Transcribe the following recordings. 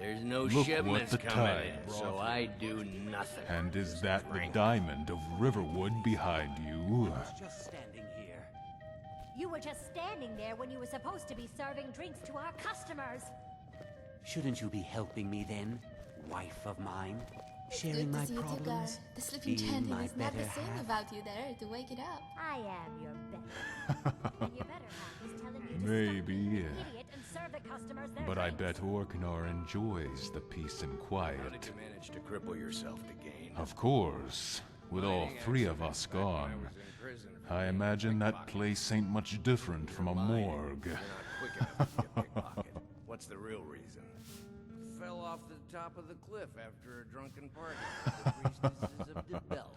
There's no Look shipments what the coming tide in, brought so in. I do nothing. And is that the Frank. diamond of Riverwood behind you? Just standing here. You were just standing there when you were supposed to be serving drinks to our customers. Shouldn't you be helping me then, wife of mine? Sharing Good to my see you too, Gorr. problems? The sleeping being chanting my is not the better same half? about you there to wake it up. I am your better. And your better half is telling you to Maybe, stop being an idiot and serve the customers their But I drinks. bet DragonNOR enjoys the peace and How did quiet. you manage to cripple yourself again? Of course, with all three of us gone, I imagine that place ain't much different from a morgue. You're not quick enough to get pickpocket. What's the real reason? Fell off the top of the cliff after a drunken party. The priestesses of the bell.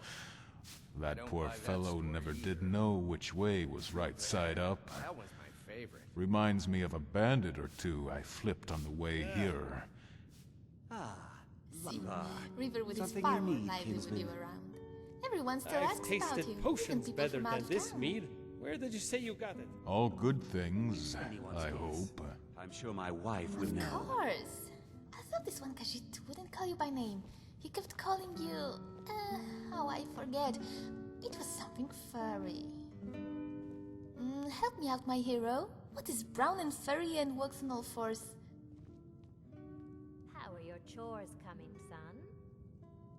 That Don't poor buy that fellow story never either. did know which way was right side up. That was my favorite. Reminds me of a bandit or two I flipped on the way here. Ah, See, Lila. Riverwood is Something far you more need, lively with you kinsman. around. Everyone still I've asks about tasted you. even potions people better from out than of this town. mead. Where did you say you got it? All good things, Anyone's I guess. hope. I'm sure my wife would Of know. course. I thought this one Khajiit wouldn't call you by name. He kept calling you... how I forget. It was something furry. Help me out, my hero. What is brown and furry and walks on all fours? How are your chores coming, son?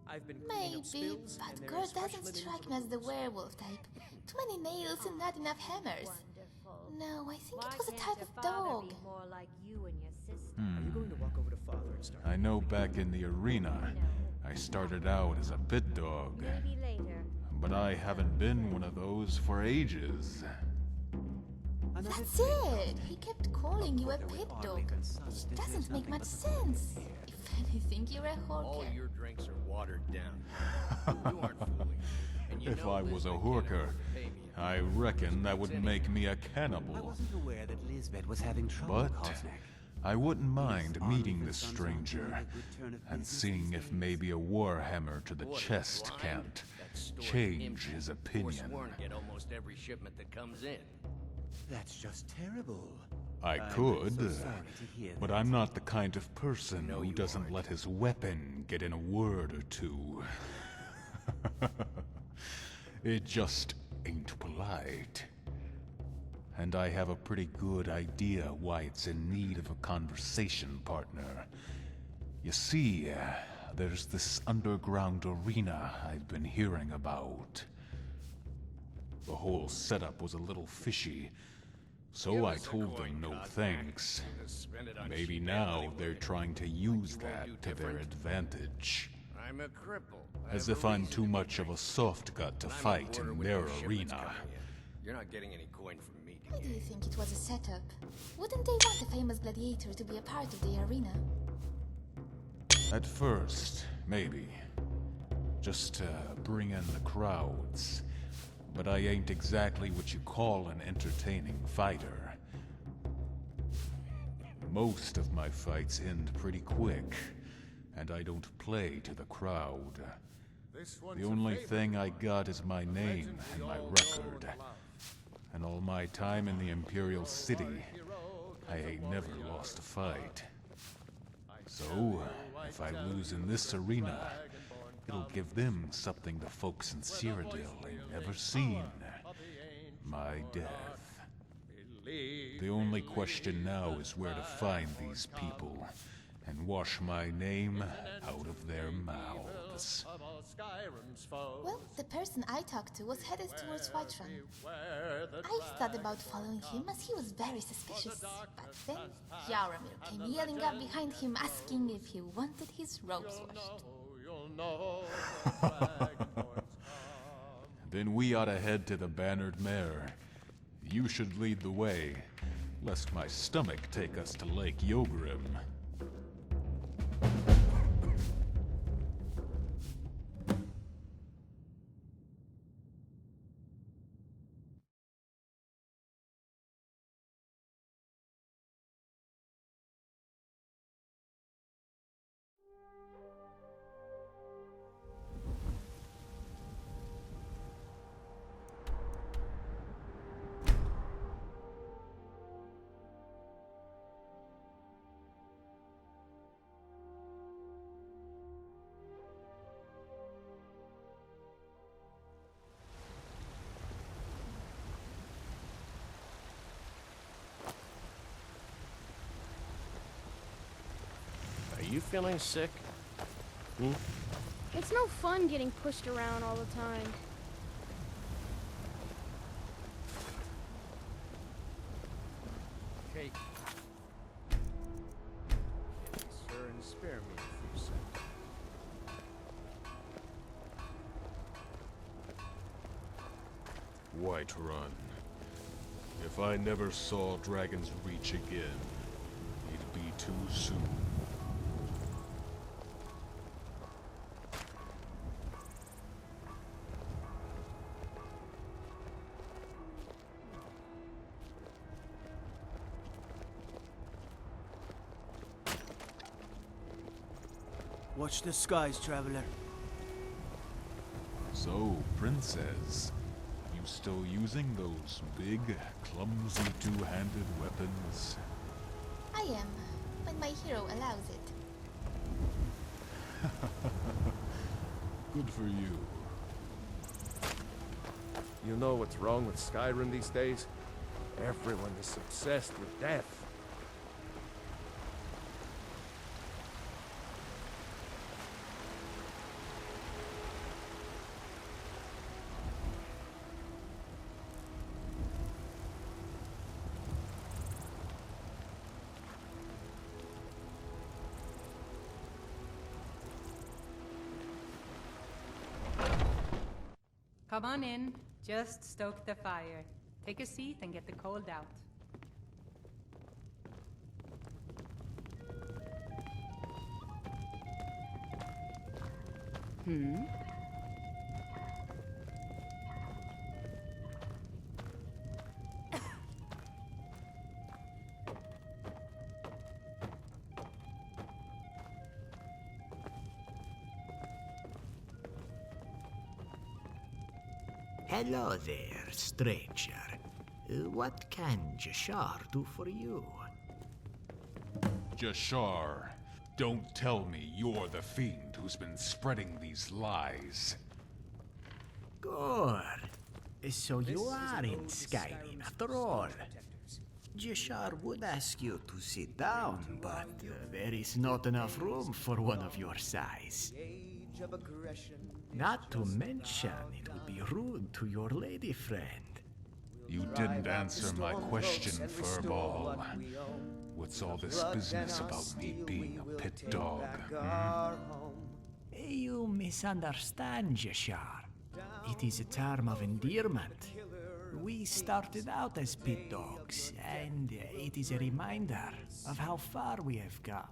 I've been cleaning up Maybe, spills, but and there Gorr is fresh doesn't linen strike for me the as the rooms. werewolf type. Too many nails and not enough hammers. Wonderful. No, I think Why it was a can't type your of father dog. be more like you and your sister? Are you going to walk over to Father and start? I know back in the arena, I started out as a pit dog, Maybe later. but I haven't been one of those for ages. Another That's drink. it! He kept calling you a There were pit oddly dog. concerned that Doesn't there's make nothing much but the sense. here. If anything, you're a All hawker. your drinks are watered down. You aren't fooling. And you If know I was a Lisbeth can't hooker, afford to pay me if I you do reckon that would anything. make me a I cannibal. wasn't aware that Lisbeth was having trouble, But Koznek. I wouldn't mind Army meeting for this sons stranger aren't doing a good turn of and business seeing these if days. maybe a warhammer to the What, chest blind? can't That store's change empty. his opinion. Forsworn get almost every shipment that comes in. That's just terrible. I I'm could, so sorry to hear but that. I'm not the kind of person No, who you doesn't aren't. let his weapon get in a word or two. It just ain't polite. And I have a pretty good idea why it's in need of a conversation partner. You see, there's this underground arena I've been hearing about. The whole setup was a little fishy, so Give I us a told coin, them no Cossack. thanks. Just spend it on Maybe cheap now ale they're anyway. trying to use you won't that do to their different? advantage. I'm a cripple. I As have if a I'm reason too to be much of a drinking. soft gut to And I'm at fight border in with their no shipments arena. coming in. You're not getting any coin from me Why do you today. think it was a setup? Wouldn't they want a famous gladiator to be a part of the arena? At first, maybe. Just to bring in the crowds. But I ain't exactly what you call an entertaining fighter. Most of my fights end pretty quick, and I don't play to the crowd. The only thing I got is my name and my record. And all my time in the Imperial City, I ain't never lost a fight. So, if I lose in this arena, it'll give them something the folks in Cyrodiil ain't never seen. My death. The only question now is where to find these people and wash my name out of their mouths. Well, the person I talked to was headed towards Whiterun. I thought about following him as he was very suspicious, but then Yaramir came yelling up behind him asking if he wanted his robes washed. Then we ought to head to the Bannered Mare. You should lead the way, lest my stomach take us to Lake Yogrim. you feeling sick? It's no fun getting pushed around all the time. Take. Yes, sir, and spare me a few seconds. Whiterun. If I never saw Dragon's Reach again, it'd be too soon. Watch the skies, traveler. So, Princess, you still using those big, clumsy two-handed weapons? I am, when my hero allows it. Good for you. You know what's wrong with Skyrim these days? Everyone is obsessed with death. Come on in. Just stoke the fire. Take a seat and get the cold out. Hello there, stranger. What can Jashar do for you? Jashar, don't tell me you're the fiend who's been spreading these lies. Gorr. So you are in Skyrim after all. Jashar would ask you to sit down, but there is not enough room for one of your size. Not to mention, it would be rude to your lady friend. You didn't answer my question, Furball. What's all this business about me being a pit dog? You misunderstand, Jashar. It is a term of endearment. We started out as pit dogs, and it is a reminder of how far we have come.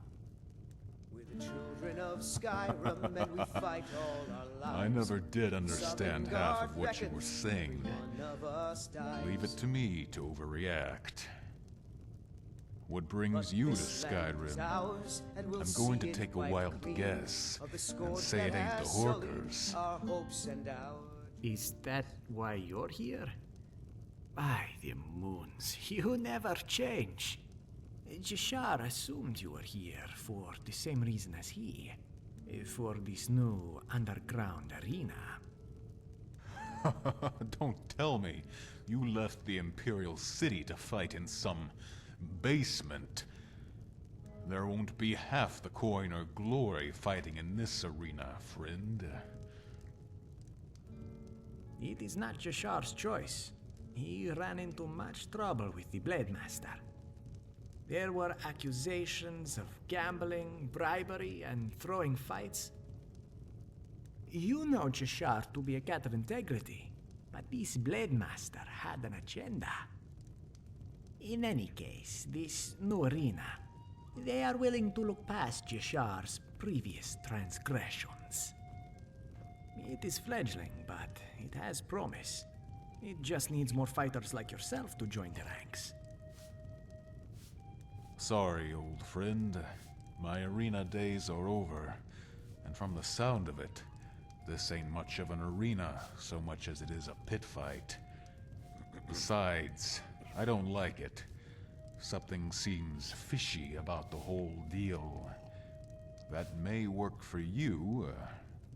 Children of Skyrim, and we fight all our lives. I never did understand half of what you were saying. Leave it to me to overreact. What brings you to Skyrim? I'm going to take a wild guess and say it ain't the Horkers. Is that why you're here? By the moons, you never change. Jashar assumed you were here for the same reason as he. For this new underground arena. Don't tell me you left the Imperial City to fight in some basement. There won't be half the coin or glory fighting in this arena, friend. It is not Jashar's choice. He ran into much trouble with the Blade Master. There were accusations of gambling, bribery, and throwing fights. You know Jashar to be a cat of integrity, but this Blade Master had an agenda. In any case, this new arena, they are willing to look past Jashar's previous transgressions. It is fledgling, but it has promise. It just needs more fighters like yourself to join the ranks. Sorry, old friend. My arena days are over. And from the sound of it, this ain't much of an arena so much as it is a pit fight. Besides, I don't like it. Something seems fishy about the whole deal. That may work for you,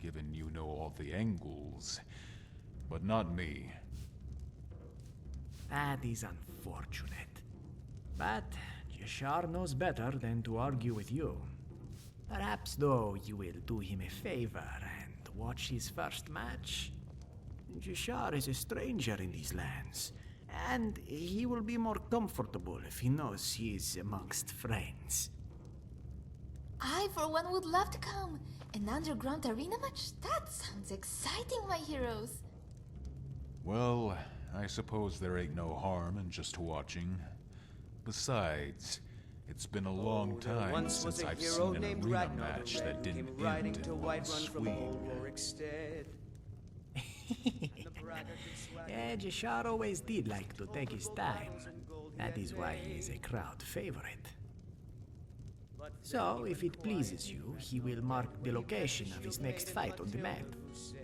given you know all the angles, but not me. That is unfortunate. But Jashar knows better than to argue with you. Perhaps, though, you will do him a favor and watch his first match. Jashar is a stranger in these lands, and he will be more comfortable if he knows he is amongst friends. I, for one, would love to come. An underground arena match? That sounds exciting, my heroes. Well, I suppose there ain't no harm in just watching. Besides, it's been a long time Once was since a I've hero seen an named arena Ragnar the match Red, that didn't came riding end to in one Whiterun from sweep. Ulric's stead. Jashar always did like to take his time. That is why he is a crowd favorite. So, if it pleases you, he will mark the location of his next fight on the map.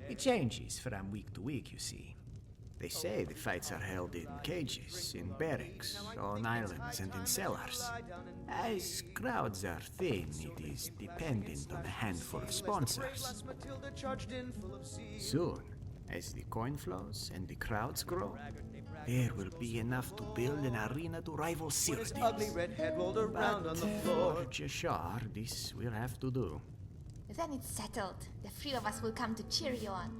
It changes from week to week, you see. They say the fights are held in cages, in barracks, on islands and in cellars. As crowds are thin, it is dependent on a handful of sponsors. Soon, as the coin flows and the crowds grow, there will be enough to build an arena to rival Sydtangen's. Ugly red head rolled around on the floor. For Jashar, this will have to do. Then it's settled. The three of us will come to cheer you on.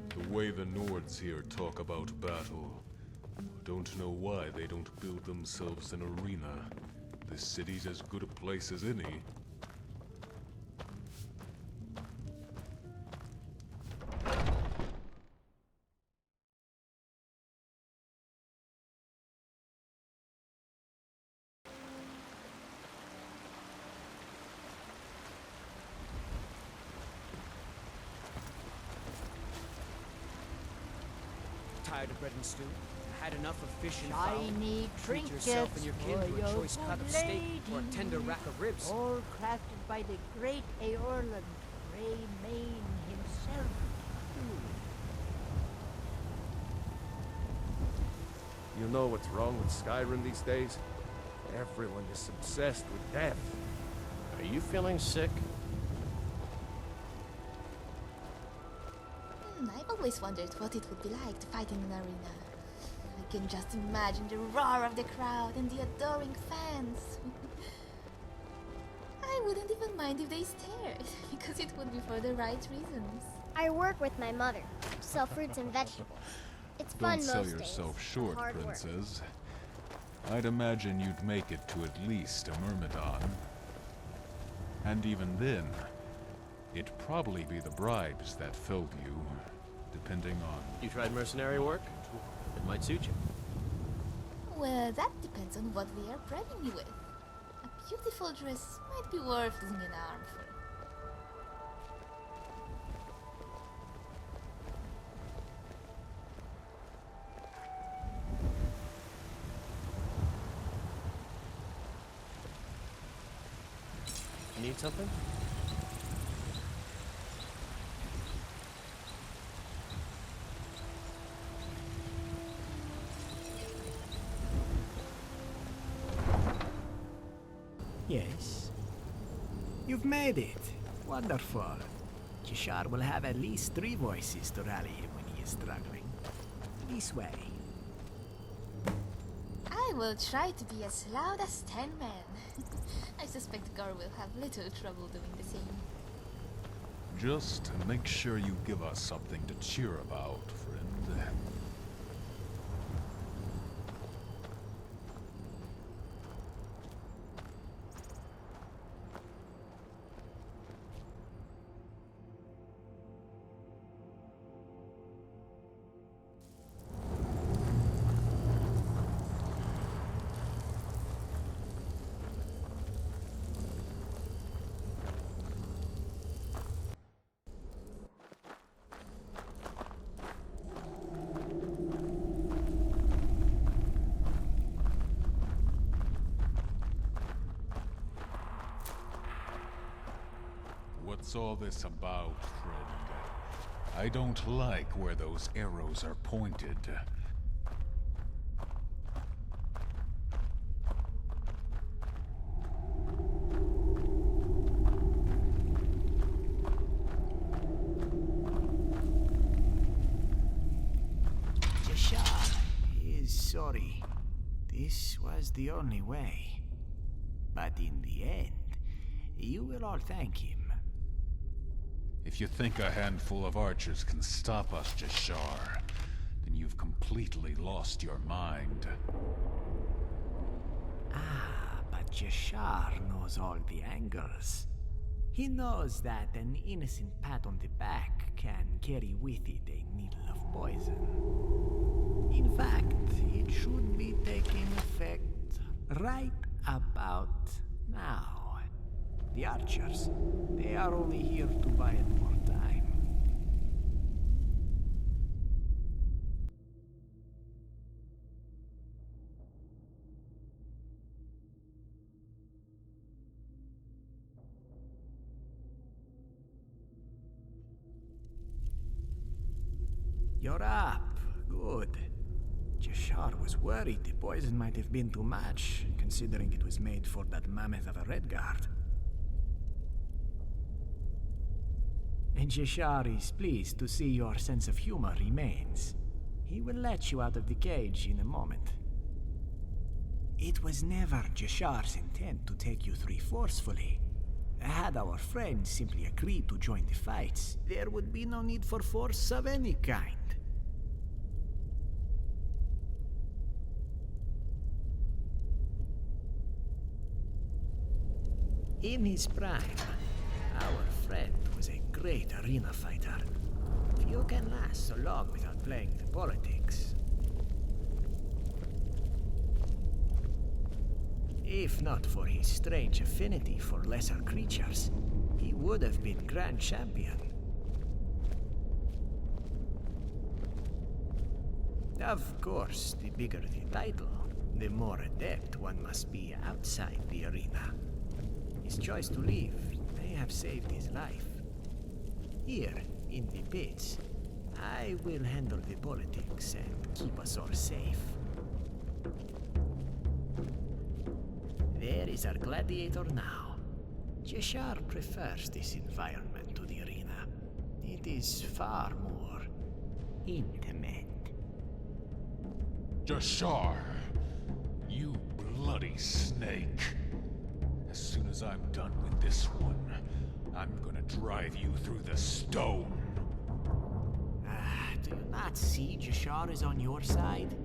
The way the Nords here talk about battle, don't know why they don't build themselves an arena. This city's as good a place as any. Tired of bread and stew? Had enough of fish and Shiny fowl? Treat yourself and your kin for to a your choice cut of steak or a lady. tender rack of ribs. All crafted by the great Aorlan, Greymane himself. You know what's wrong with Skyrim these days? Everyone is obsessed with death. Are you feeling sick? I've always wondered what it would be like to fight in an arena. I can just imagine the roar of the crowd and the adoring fans. I wouldn't even mind if they stared, because it would be for the right reasons. I work with my mother, sell fruits and vegetables. It's fun Don't sell most yourself days, short, hard work. princess. I'd imagine you'd make it to at least a Myrmidon. And even then, it'd probably be the bribes that filled you, depending on... You tried mercenary work? It might suit you. Well, that depends on what they are bribing me with. A beautiful dress might be worth losing an arm for. You need something? Yes. You've made it. Wonderful. Jashar will have at least 3 voices to rally him when he is struggling. This way. I will try to be as loud as 10 men. I suspect Gorr will have little trouble doing the same. Just make sure you give us something to cheer about, friend. What's all this about, friend? I don't like where those arrows are pointed. Jashar is sorry. This was the only way. But in the end, you will all thank him. If you think a handful of archers can stop us, Jashar, then you've completely lost your mind. Ah, but Jashar knows all the angles. He knows that an innocent pat on the back can carry with it a needle of poison. In fact, it should be taking effect right about now. The archers, they are only here to buy more time. You're up. Good. Jashar was worried the poison might have been too much, considering it was made for that mammoth of a Redguard. And Jashar is pleased to see your sense of humor remains. He will let you out of the cage in a moment. It was never Jashar's intent to take you three forcefully. Had our friends simply agreed to join the fights, there would be no need for force of any kind. In his prime, our friend was a great arena fighter. Few can last so long without playing the politics. If not for his strange affinity for lesser creatures, he would have been Grand Champion. Of course, the bigger the title, the more adept one must be outside the arena. His choice to leave may have saved his life. Here, in the pits, I will handle the politics and keep us all safe. There is our gladiator now. Jashar prefers this environment to the arena. It is far more intimate. Jashar, you bloody snake. As soon as I'm done with this one, I'm gonna drive you through the stone. Do you not see Jashar is on your side?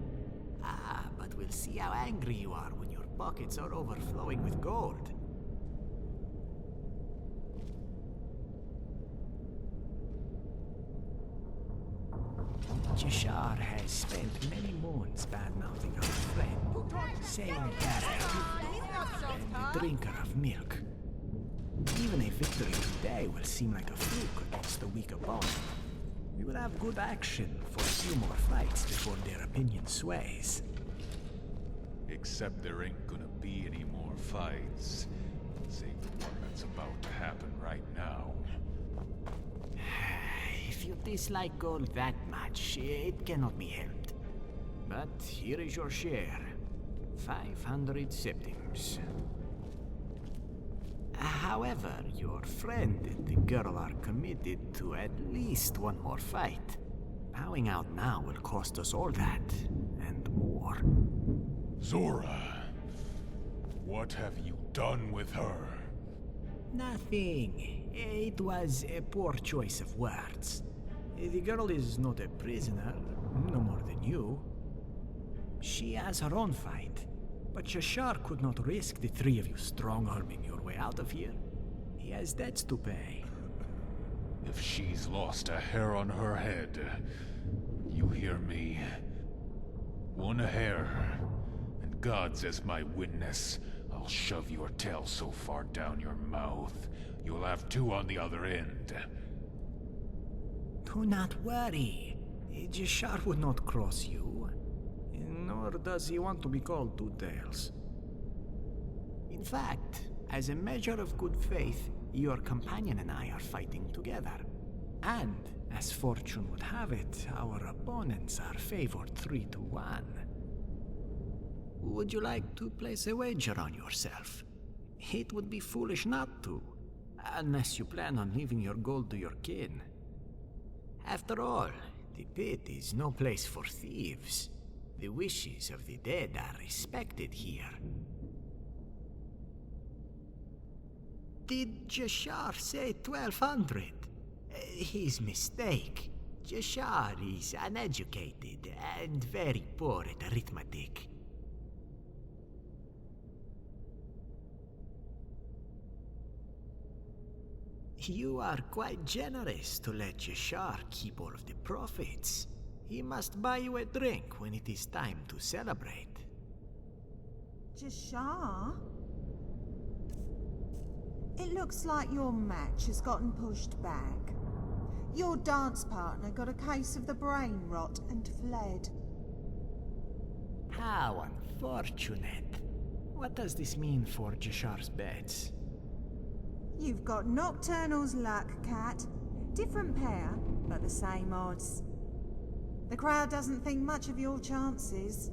But we'll see how angry you are when your pockets are overflowing with gold. Jashar has spent many moons bad-mouthing our friend, saying that and the drinker of milk. Even a victory today will seem like a fluke against a weak opponent. We will have good action for a few more fights before their opinion sways. Except there ain't gonna be any more fights. Save the one that's about to happen right now. If you dislike gold that much, it cannot be helped. But here is your share. 500 septims. However, your friend and the girl are committed to at least one more fight. Bowing out now will cost us all that, and more. Zora, what have you done with her? Nothing. It was a poor choice of words. The girl is not a prisoner, no more than you. She has her own fight, but Jashar could not risk the three of you strong-arming your way out of here. He has debts to pay. If she's lost a hair on her head, you hear me? One hair, and God's as my witness, I'll shove your tail so far down your mouth, you'll have two on the other end. Do not worry. Jashar would not cross you. Nor does he want to be called Two Tails. In fact, as a measure of good faith, your companion and I are fighting together. And, as fortune would have it, our opponents are favored 3-1. Would you like to place a wager on yourself? It would be foolish not to, unless you plan on leaving your gold to your kin. After all, the pit is no place for thieves. The wishes of the dead are respected here. Did Jashar say 1200? His mistake. Jashar is uneducated and very poor at arithmetic. You are quite generous to let Jashar keep all of the profits. He must buy you a drink when it is time to celebrate. Jashar? It looks like your match has gotten pushed back. Your dance partner got a case of the brain rot and fled. How unfortunate. What does this mean for Jashar's bets? You've got Nocturnal's luck, Cat. Different pair, but the same odds. The crowd doesn't think much of your chances.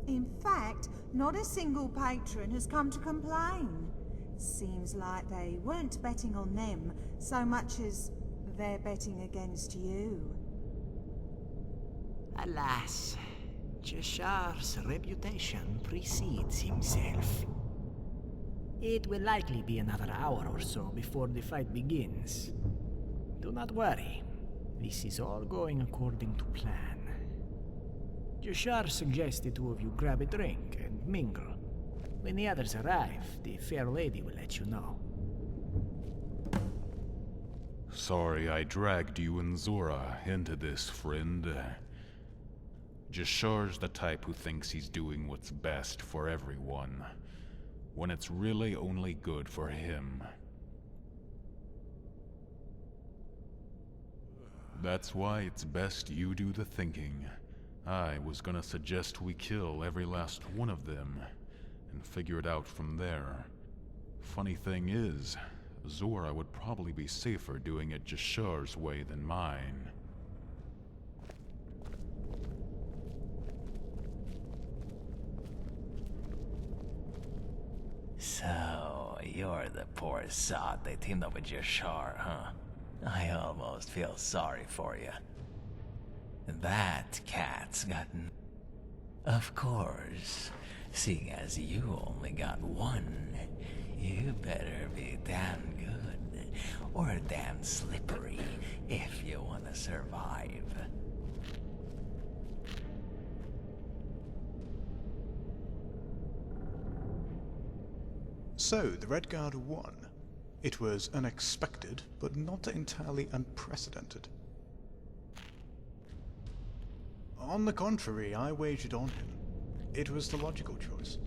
In fact, not a single patron has come to complain. Seems like they weren't betting on them so much as they're betting against you. Alas, Jashar's reputation precedes himself. It will likely be another hour or so before the fight begins. Do not worry. This is all going according to plan. Jashar suggests the two of you grab a drink and mingle. When the others arrive, the fair lady will let you know. Sorry I dragged you and Zora into this, friend. Jashar's the type who thinks he's doing what's best for everyone, when it's really only good for him. That's why it's best you do the thinking. I was gonna suggest we kill every last one of them, and figure it out from there. Funny thing is, Zora would probably be safer doing it Jashar's way than mine. So, you're the poor sod they teamed up with Jashar, huh? I almost feel sorry for you. That cat's gotten... Of course. Seeing as you only got one, you better be damn good, or damn slippery, if you want to survive. So, the Red Guard won. It was unexpected, but not entirely unprecedented. On the contrary, I wagered on him. It was the logical choice.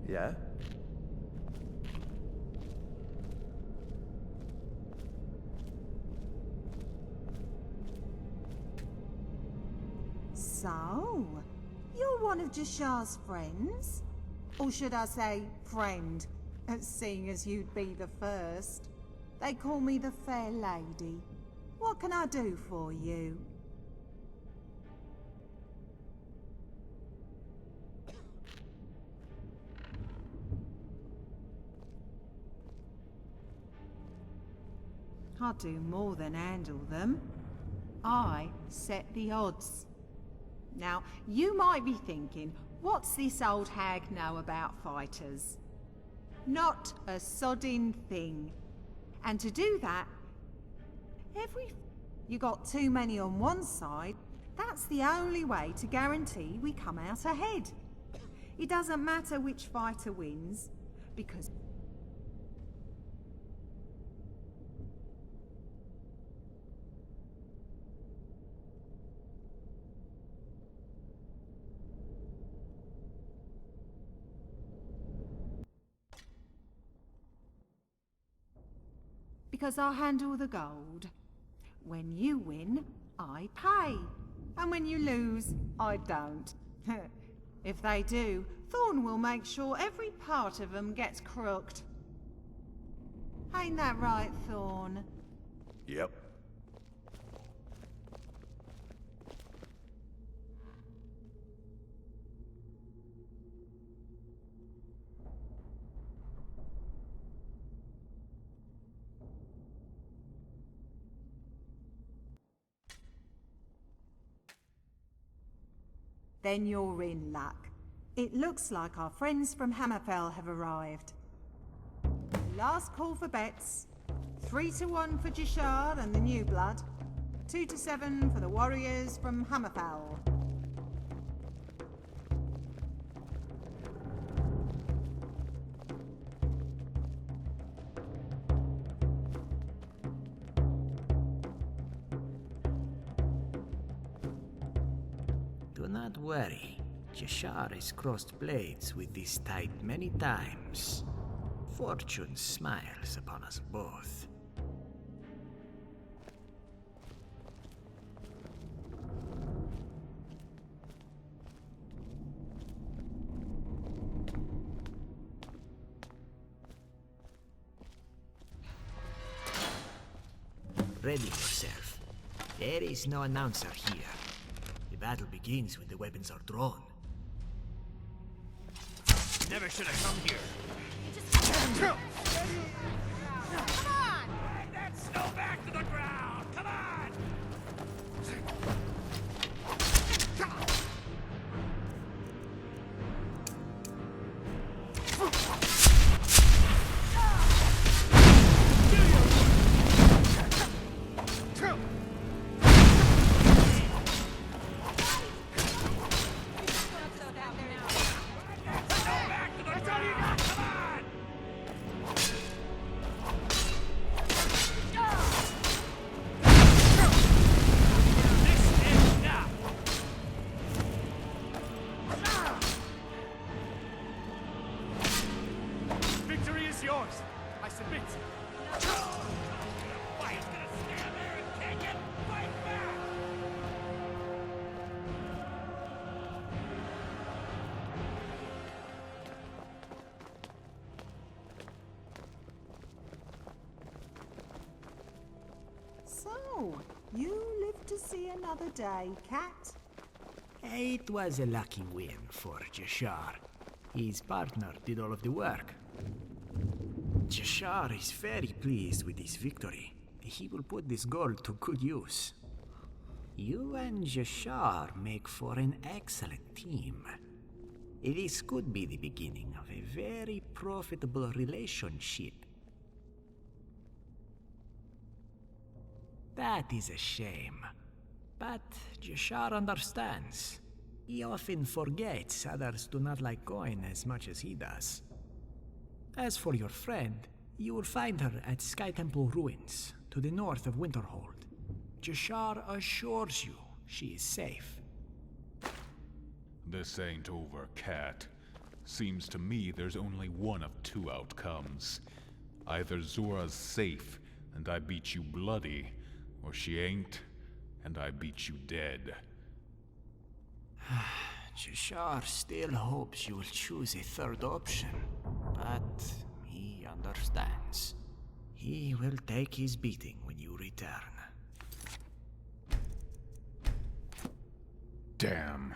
Yeah? So, you're one of Jashar's friends? Or should I say, friend, seeing as you'd be the first. They call me the Fair Lady. What can I do for you? I do more than handle them. I set the odds. Now, you might be thinking, what's this old hag know about fighters? Not a sodding thing. And to do that, you got too many on one side, that's the only way to guarantee we come out ahead. It doesn't matter which fighter wins, because I handle the gold. When you win, I pay. And when you lose, I don't. If they do, Thorn will make sure every part of them gets crooked. Ain't that right, Thorn? Yep. then you're in luck. It looks like our friends from Hammerfell have arrived. Last call for bets. 3-1 for Jashar and the New Blood. 2-7 for the warriors from Hammerfell. Do not worry. Jashar has crossed blades with this tide many times. Fortune smiles upon us both. Ready yourself. There is no announcer here. The battle begins when the weapons are drawn. Never should have come here. Come on! Bring that snow back to the ground! Come on! So, you live to see another day, Cat? It was a lucky win for Jashar. His partner did all of the work. Jashar is very pleased with his victory. He will put this gold to good use. You and Jashar make for an excellent team. This could be the beginning of a very profitable relationship. That is a shame. But Jashar understands. He often forgets others do not like coin as much as he does. As for your friend, you will find her at Sky Temple Ruins, to the north of Winterhold. Jashar assures you she is safe. This ain't over, Cat. Seems to me there's only one of two outcomes. Either Zora's safe, and I beat you bloody, or she ain't, and I beat you dead. Jashar still hopes you will choose a third option, but he understands. He will take his beating when you return. Damn.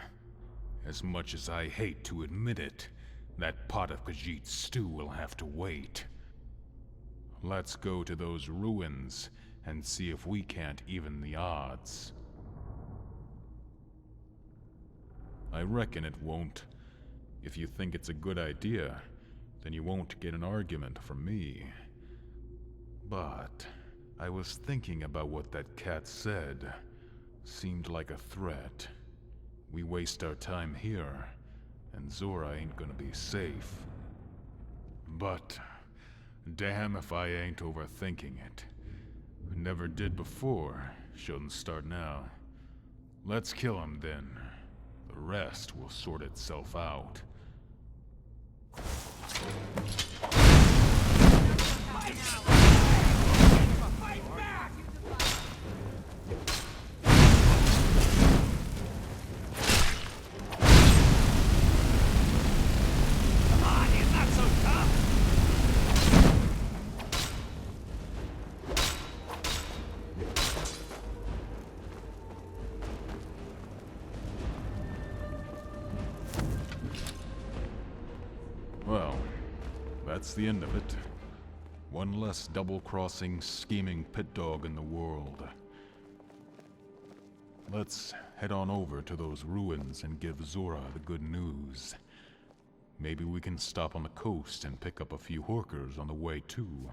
As much as I hate to admit it, that pot of Khajiit stew will have to wait. Let's go to those ruins and see if we can't even the odds. I reckon it won't. If you think it's a good idea, then you won't get an argument from me. But I was thinking about what that cat said. Seemed like a threat. We waste our time here, and Zora ain't gonna be safe. But damn if I ain't overthinking it. Never did before, shouldn't start now. Let's kill him then. The rest will sort itself out. Well, that's the end of it. One less double-crossing, scheming pit dog in the world. Let's head on over to those ruins and give Zora the good news. Maybe we can stop on the coast and pick up a few horkers on the way too.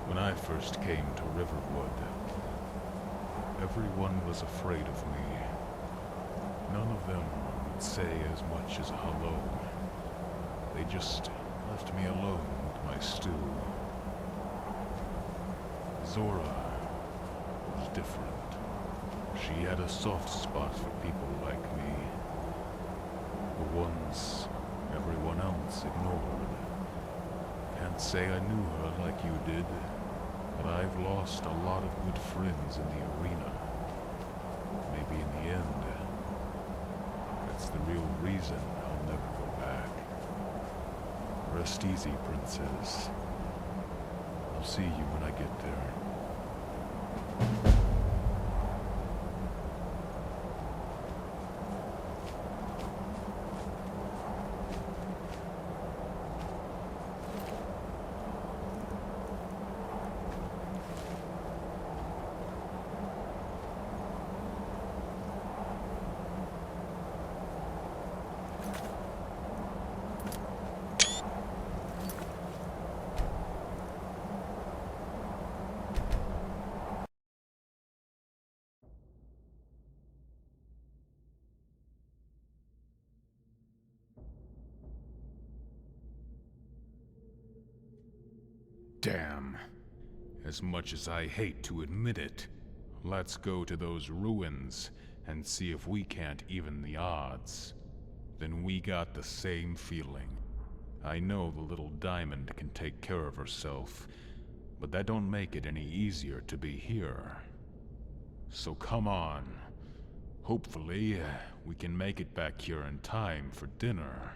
When I first came to Riverwood, everyone was afraid of me. None of them would say as much as a hello. They just left me alone with my stew. Zora was different. She had a soft spot for people like me. The ones everyone else ignored. Can't say I knew her like you did, but I've lost a lot of good friends in the arena. Maybe in the end, that's the real reason I'll never go back. Rest easy, Princess. I'll see you when I get there. Damn. As much as I hate to admit it, let's go to those ruins and see if we can't even the odds. Then we got the same feeling. I know the little diamond can take care of herself, but that don't make it any easier to be here. So come on. Hopefully, we can make it back here in time for dinner.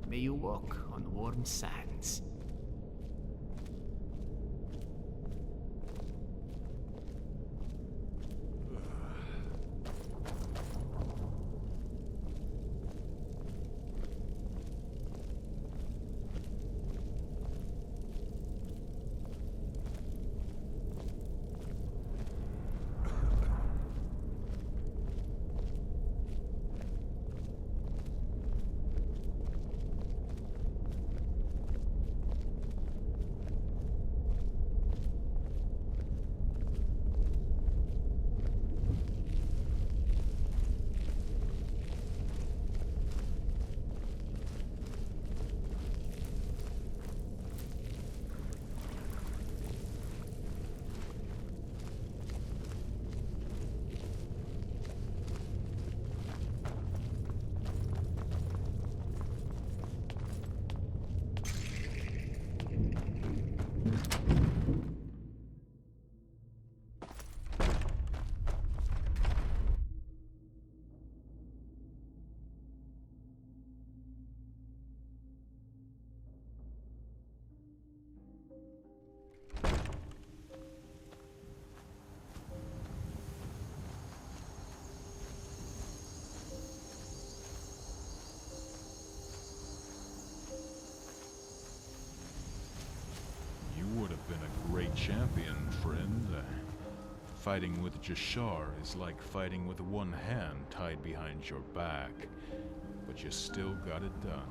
May you walk on warm sands. champion, friend. Fighting with Jashar is like fighting with one hand tied behind your back, but you still got it done.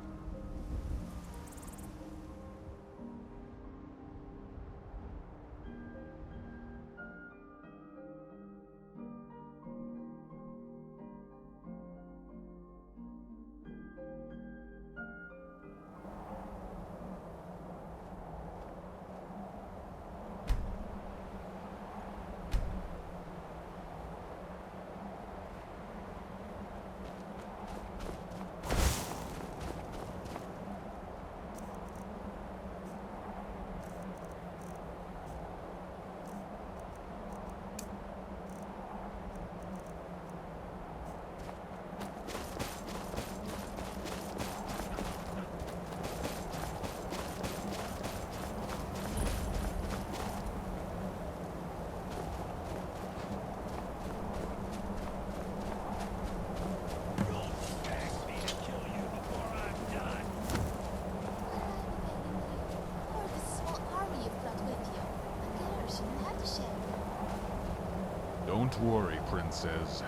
Don't worry, Princess.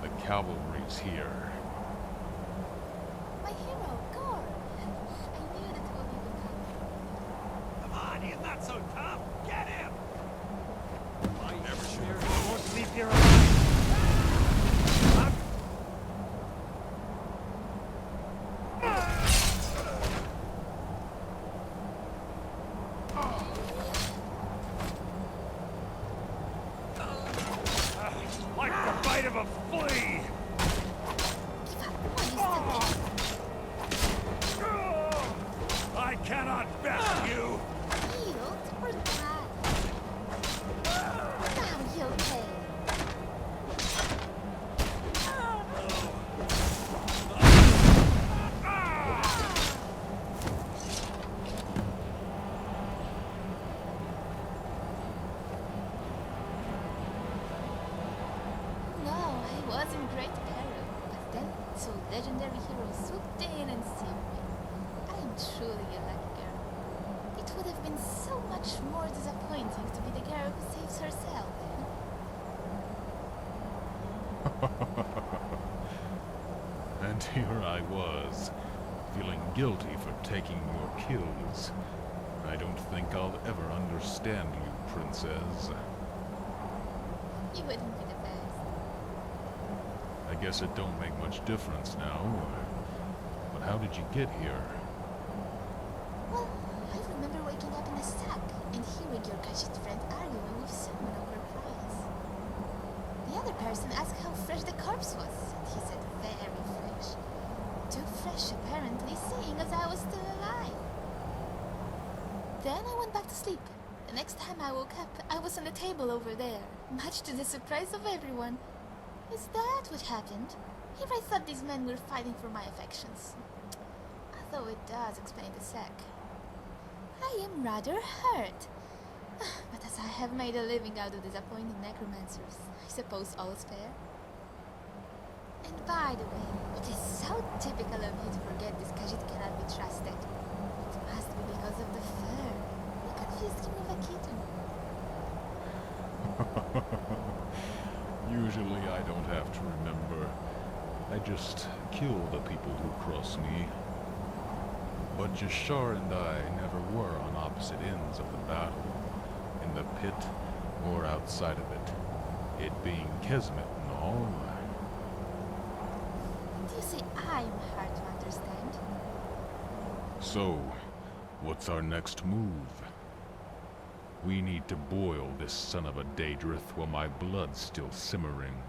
The cavalry's here. My hero, Gorr. I knew that would be the Come on, he's not so tough. Get him! I never should have. I won't leave here alive. Like the bite of a flea! I cannot best you! Healed or die? Now you'll pay. No, I was in great peril, but then two legendary heroes swooped in and saved me. I am truly a lucky girl. It would have been so much more disappointing to be the girl who saves herself. And here I was, feeling guilty for taking your kills. I don't think I'll ever understand you, Princess. You wouldn't be the best. I guess it don't make much difference now. But how did you get here? Well, I remember waking up in a sack and hearing your Khajiit friend arguing with someone over prize. The other person asked how fresh the corpse was, and he said very fresh. Too fresh, apparently, seeing as I was still alive. Then I went back to sleep. The next time I woke up, I was on the table over there, much to the surprise of everyone. Is that what happened? Here I thought these men were fighting for my affections. Although it does explain the sack. I am rather hurt. But as I have made a living out of disappointing necromancers, I suppose all's fair. And by the way, it is so typical of you to forget this Khajiit cannot be trusted. It must be because of the fur. You confused him with a kitten. Usually I don't have to remember. I just kill the people who cross me. But Jashar and I never were on opposite ends of the battle, in the pit or outside of it. It being Kismet and all. You see, I'm hard to understand. So, what's our next move? We need to boil this son of a Daedrith while my blood's still simmering.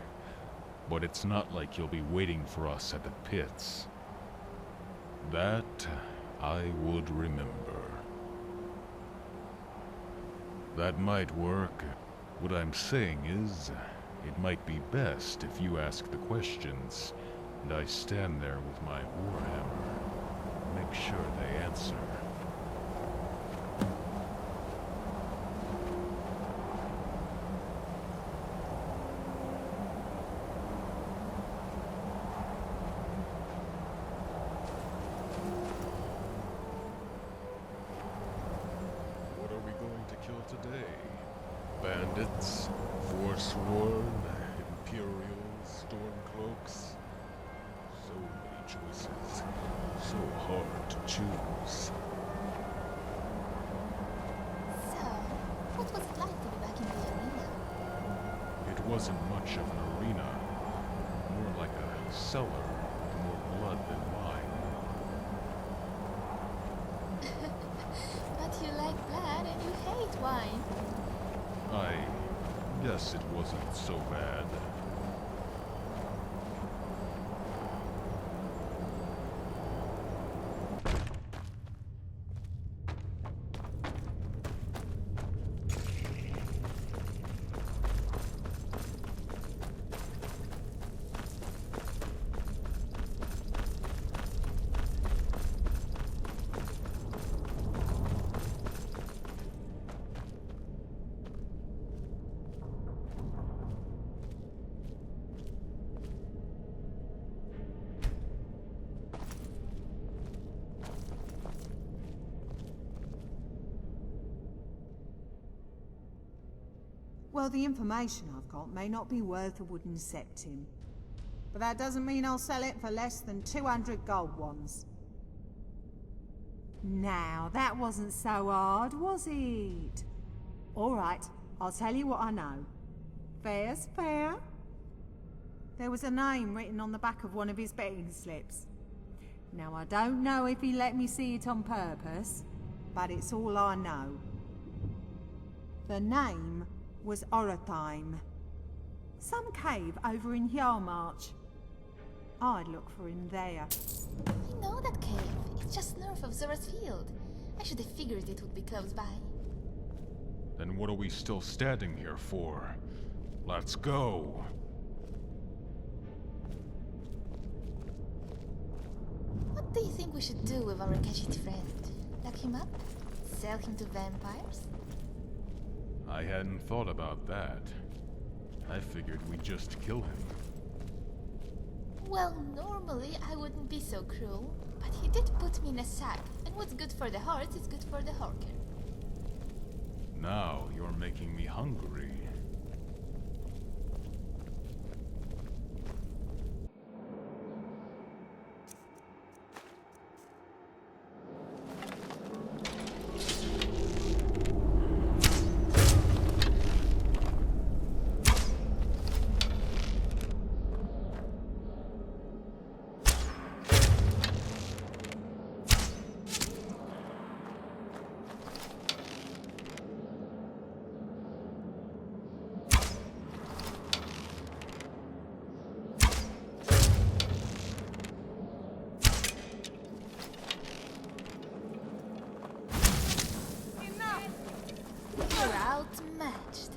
But it's not like you'll be waiting for us at the pits. That I would remember. That might work. What I'm saying is, it might be best if you ask the questions, and I stand there with my warhammer. Make sure they answer. What are we going to kill today? Bandits, Forsworn, Imperials, Stormcloaks. So many choices. So hard to choose. So, what was it like to be back in the arena? It wasn't much of an arena. More like a cellar with more blood than wine. But you like blood and you hate wine. I guess it wasn't so bad. Well, the information I've got may not be worth a wooden septim. But that doesn't mean I'll sell it for less than 200 gold ones. Now, that wasn't so hard, was it? All right, I'll tell you what I know. Fair's fair. There was a name written on the back of one of his betting slips. Now, I don't know if he let me see it on purpose, but it's all I know. The name was Oratheim. Some cave over in Yarmarch. I'd look for him there. I know that cave. It's just north of Zora's field. I should have figured it would be close by. Then what are we still standing here for? Let's go! What do you think we should do with our gadget friend? Lock him up? Sell him to vampires? I hadn't thought about that. I figured we'd just kill him. Well, normally I wouldn't be so cruel, but he did put me in a sack, and what's good for the horse is good for the hawker. Now you're making me hungry. You're outmatched.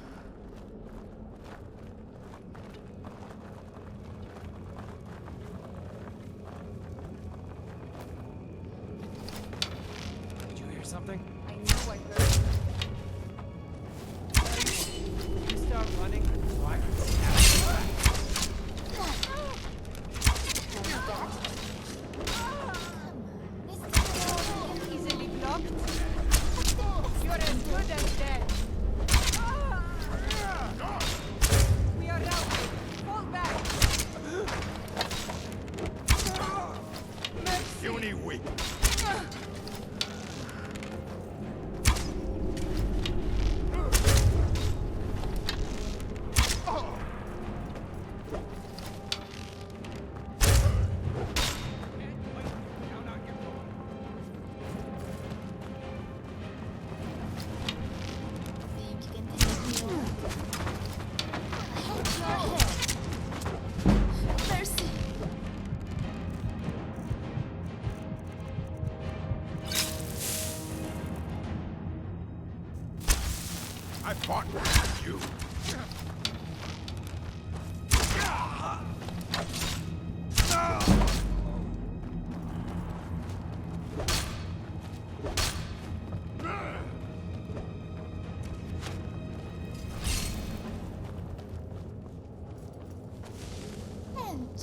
Did you hear something? I know I heard. You start running so I can see how. Easily blocked. You're as good as dead. We are routed. Fall back. Mercy. Uni weak. Think you can take me on? Hold your head. Mercy. I fought with you.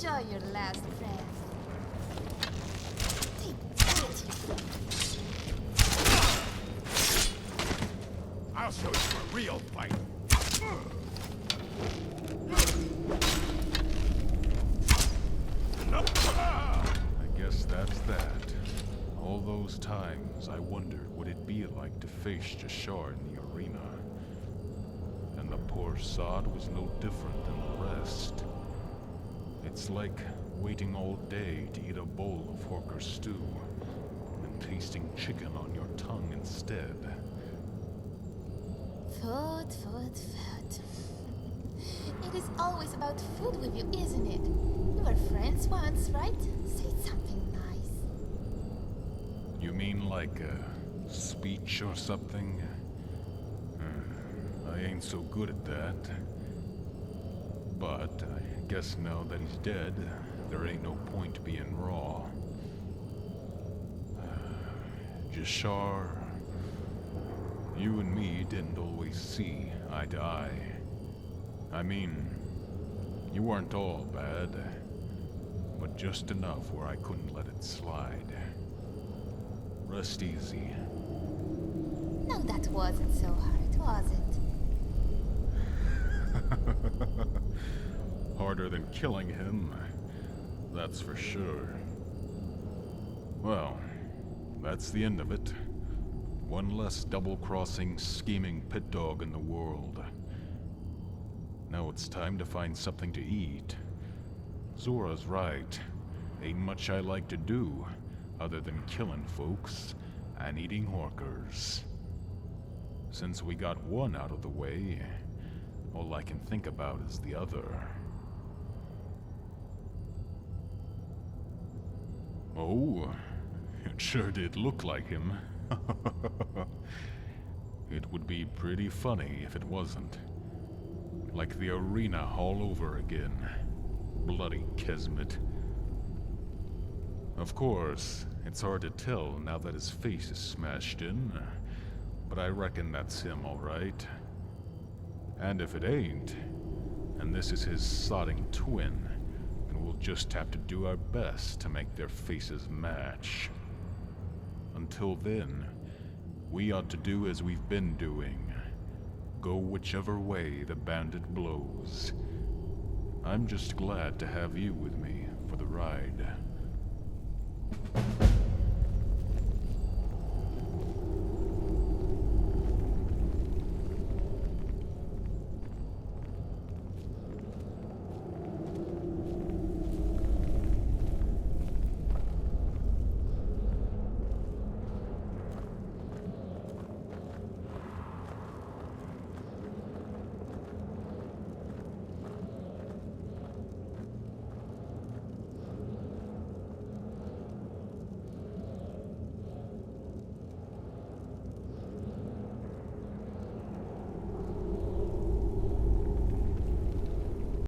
Enjoy your last breath. Take that, you fool. I'll I'll show you a real fight. I guess that's that. All those times I wondered what it'd be like to face Jashar in the arena. And the poor sod was no different than the rest. It's like waiting all day to eat a bowl of Horker stew and tasting chicken on your tongue instead. Food, food, food. It is always about food with you, isn't it? We were friends once, right? Say something nice. You mean like a speech or something? I ain't so good at that. But I guess now that he's dead, there ain't no point being raw. Jashar, you and me didn't always see eye to eye. I mean, you weren't all bad, but just enough where I couldn't let it slide. Rest easy. No, that wasn't so hard, was it? Harder than killing him, that's for sure. Well, that's the end of it. One less double-crossing, scheming pit dog in the world. Now it's time to find something to eat. Zora's right. Ain't much I like to do, other than killing folks and eating Horkers. Since we got one out of the way, all I can think about is the other. Oh, it sure did look like him. It would be pretty funny if it wasn't. Like the arena all over again. Bloody Kismet. Of course, it's hard to tell now that his face is smashed in, but I reckon that's him, all right. And if it ain't, and this is his sodding twin, then we'll just have to do our best to make their faces match. Until then, we ought to do as we've been doing. Go whichever way the bandit blows. I'm just glad to have you with me for the ride.